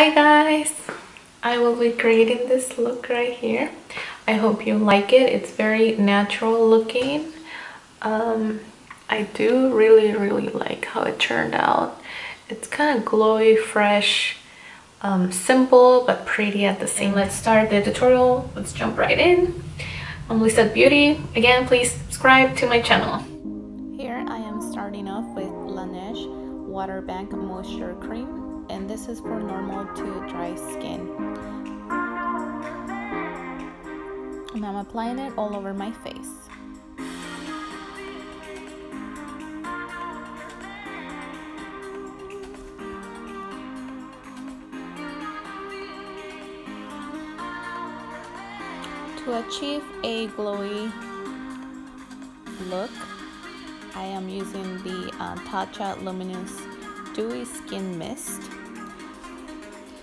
Hi guys, I will be creating this look right here. I hope you like it. It's very natural looking. I do really like how it turned out. It's kind of glowy, fresh, simple but pretty at the same time. Let's start the tutorial. Let's jump right in. I'm lissetbeauty. Again, please subscribe to my channel. Here I am starting off with Laneige Water Bank Moisture Cream, and this is for normal to dry skin. And I'm applying it all over my face. To achieve a glowy look, I am using the Tatcha Luminous Dewy Skin Mist.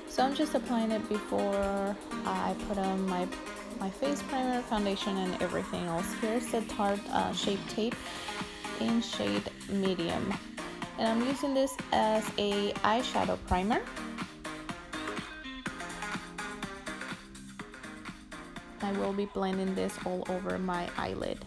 So I'm just applying it before I put on my face primer, foundation, and everything else. Here's the Tarte Shape Tape in shade medium. And I'm using this as a eyeshadow primer. I will be blending this all over my eyelid.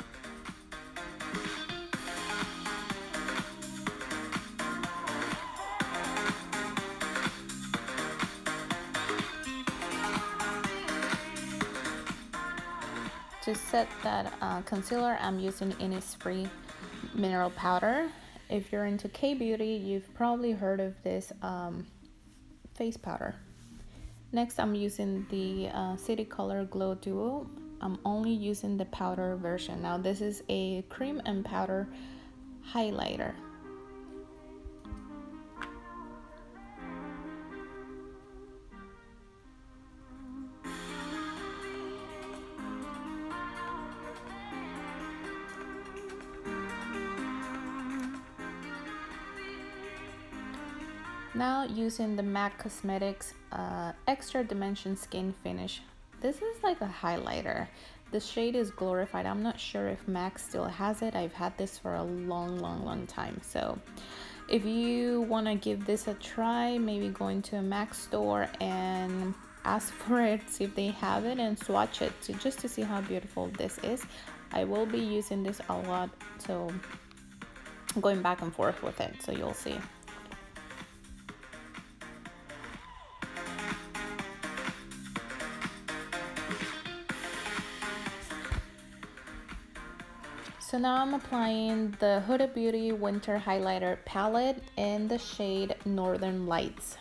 To set that concealer, I'm using Innisfree mineral powder. If you're into K-beauty, you've probably heard of this face powder. Next, I'm using the City Color Glow Duo. I'm only using the powder version. Now, this is a cream and powder highlighter. Now using the MAC Cosmetics Extra Dimension Skin Finish. This is like a highlighter. The shade is Glorified. I'm not sure if MAC still has it. I've had this for a long time. So if you want to give this a try, maybe go into a MAC store and ask for it, see if they have it, and swatch it just to see how beautiful this is. I will be using this a lot, so I'm going back and forth with it, so you'll see. So now I'm applying the Hudabeauty Winter Highlighter Palette in the shade Northern Lights.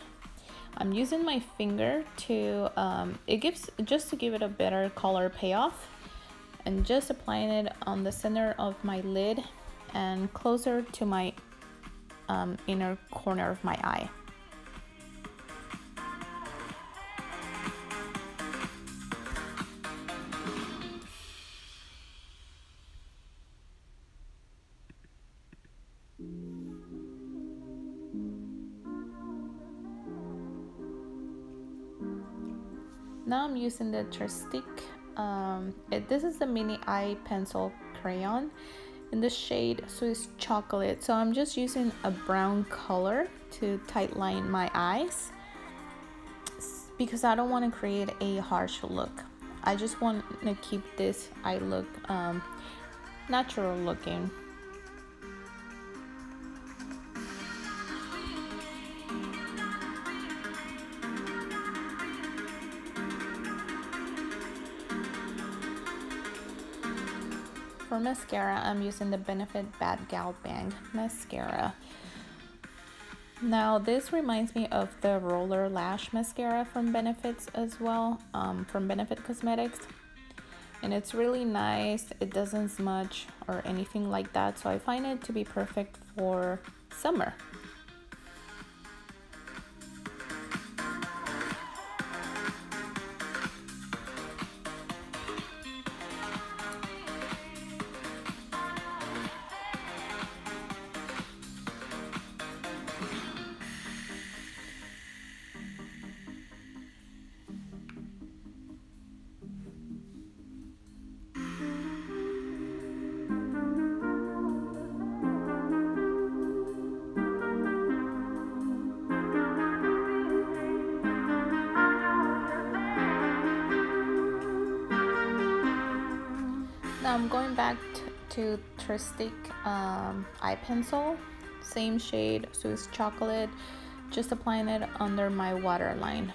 I'm using my finger to, just to give it a better color payoff, and just applying it on the center of my lid and closer to my inner corner of my eye. Now I'm using the TreStique. This is the mini eye pencil crayon in the shade Swiss Chocolate. So I'm just using a brown color to tight line my eyes because I don't want to create a harsh look. I just want to keep this eye look natural looking. For mascara, I'm using the Benefit Bad Gal Bang mascara. Now this reminds me of the Roller Lash mascara from Benefits as well, from Benefit Cosmetics, and it's really nice. It doesn't smudge or anything like that, so I find it to be perfect for summer. Now I'm going back to TreStique eye pencil, same shade, Swiss chocolate, just applying it under my waterline.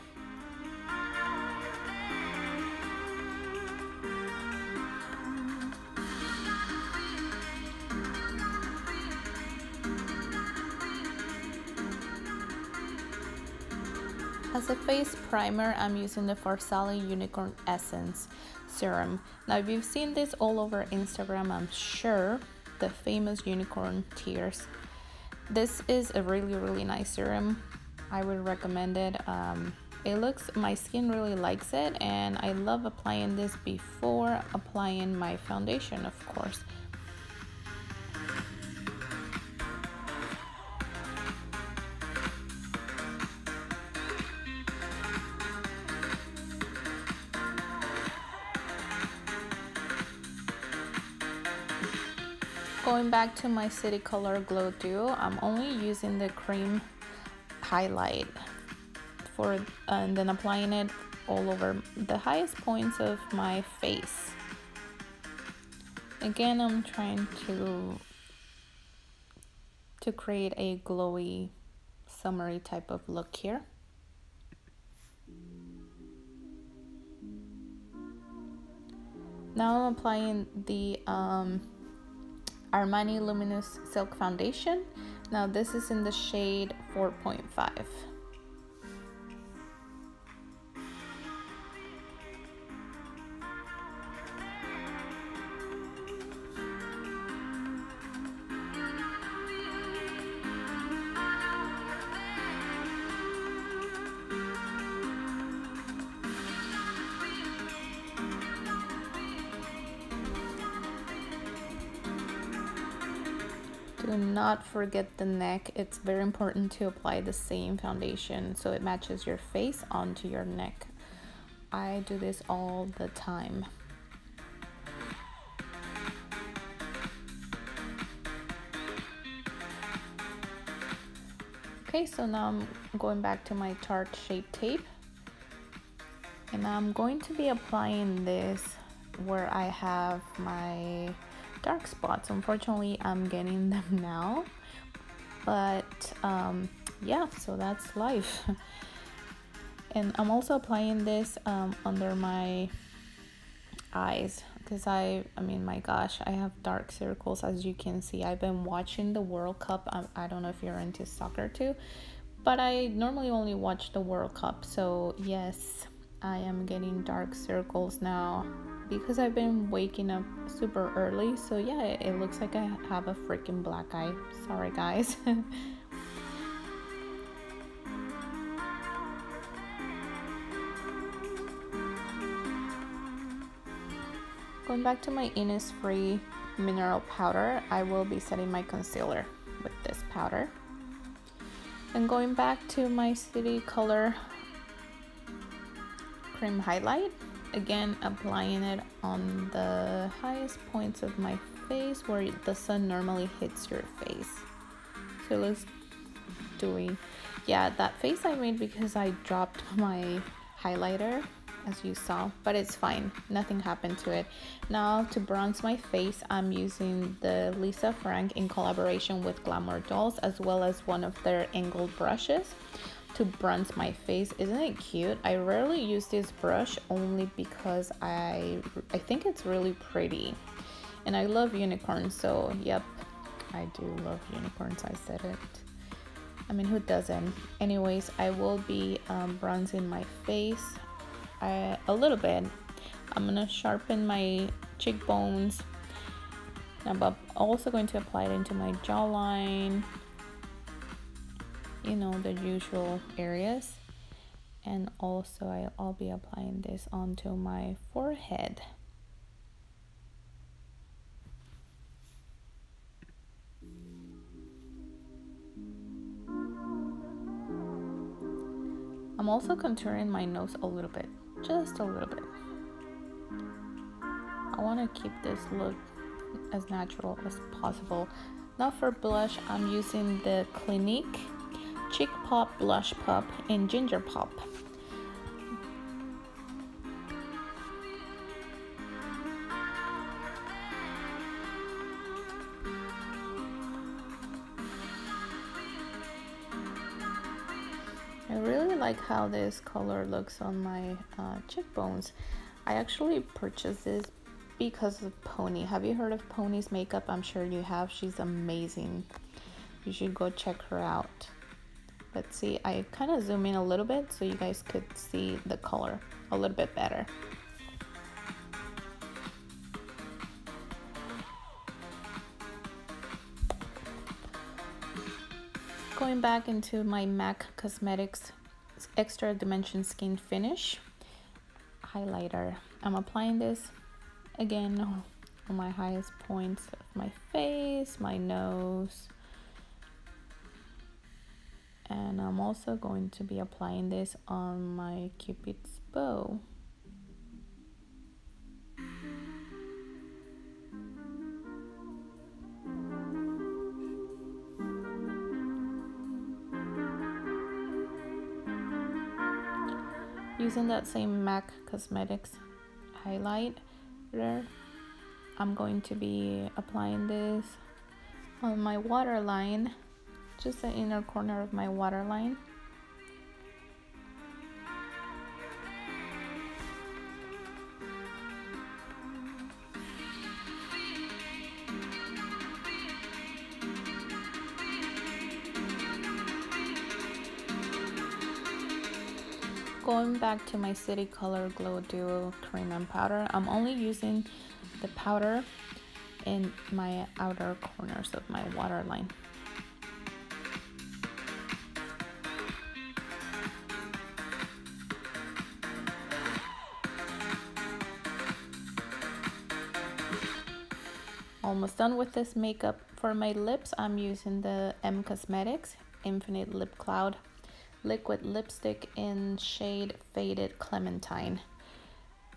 As a face primer, I'm using the Farsali Unicorn Essence Serum. Now, if you've seen this all over Instagram, I'm sure, the famous unicorn tears. This is a really nice serum. I would recommend it. My skin really likes it, and I love applying this before applying my foundation, of course. Going back to my City Color Glow Duo, I'm only using the cream highlight and then applying it all over the highest points of my face. Again, I'm trying to create a glowy, summery type of look here. Now I'm applying the Armani Luminous Silk Foundation. Now this is in the shade 4.5. Do not forget the neck. It's very important to apply the same foundation so it matches your face onto your neck. I do this all the time. Okay, so now I'm going back to my Tarte Shape Tape, and I'm going to be applying this where I have my dark spots. Unfortunately, I'm getting them now, but yeah, so that's life. And I'm also applying this under my eyes because I mean, my gosh, I have dark circles, as you can see. I've been watching the World Cup. I don't know if you're into soccer too, but I normally only watch the World Cup, so yes, I am getting dark circles now because I've been waking up super early. So yeah, it looks like I have a freaking black eye. Sorry guys. Going back to my Innisfree mineral powder, I will be setting my concealer with this powder. And going back to my City Color cream highlight, again applying it on the highest points of my face where the sun normally hits your face. So it looks dewy. Yeah, that face I made because I dropped my highlighter, as you saw, but it's fine, nothing happened to it. Now to bronze my face, I'm using the Lisa Frank in collaboration with Glamour dolls, as well as one of their angled brushes to bronze my face. Isn't it cute? I rarely use this brush only because I think it's really pretty, and I love unicorns, so yep, I do love unicorns. I said it. I mean, who doesn't? Anyways, I will be bronzing my face a little bit. I'm gonna sharpen my cheekbones. I'm also going to apply it into my jawline, you know, the usual areas. And also I'll be applying this onto my forehead. I'm also contouring my nose a little bit, just a little bit. I want to keep this look as natural as possible. Now for blush, I'm using the Clinique Cheek Pop Blush Pop in Ginger Pop. I really like how this color looks on my cheekbones. I actually purchased this because of Pony. Have you heard of Pony's makeup? I'm sure you have. She's amazing. You should go check her out. Let's see, I kind of zoom in a little bit so you guys could see the color a little bit better. Going back into my MAC Cosmetics Extra Dimension Skinfinish highlighter. I'm applying this again on my highest points of my face, my nose. And I'm also going to be applying this on my Cupid's bow. Using that same MAC Cosmetics highlighter, I'm going to be applying this on my waterline, just the inner corner of my waterline. Going back to my City Color Glow Duo Cream and Powder, I'm only using the powder in my outer corners of my waterline. Almost done with this makeup. For my lips, I'm using the M Cosmetics Infinite Lip Cloud liquid lipstick in shade Faded Clementine.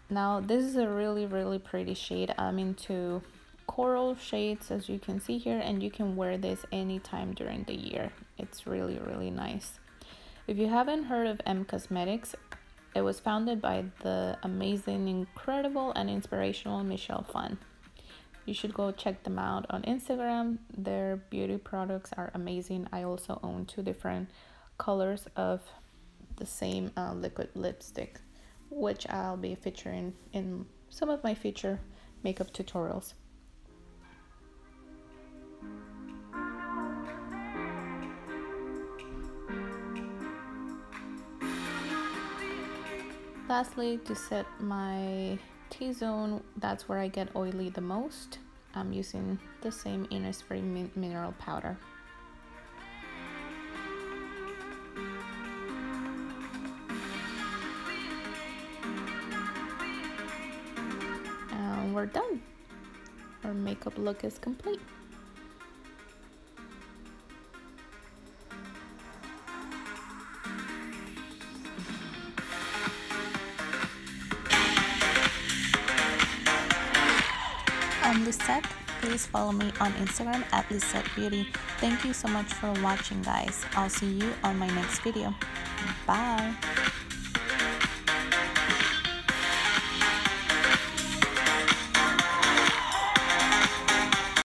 Now this is a really pretty shade. I'm into coral shades, as you can see here, and you can wear this anytime during the year. It's really nice. If you haven't heard of M Cosmetics, it was founded by the amazing, incredible, and inspirational Michelle Phan. You should go check them out on Instagram. Their beauty products are amazing. I also own 2 different colors of the same liquid lipstick, which I'll be featuring in some of my future makeup tutorials. Lastly, to set my T-zone, that's where I get oily the most, I'm using the same Innisfree mineral powder. And we're done. Our makeup look is complete. I'm Lisette. Please follow me on Instagram at lissetbeauty. Thank you so much for watching, guys. I'll see you on my next video. Bye.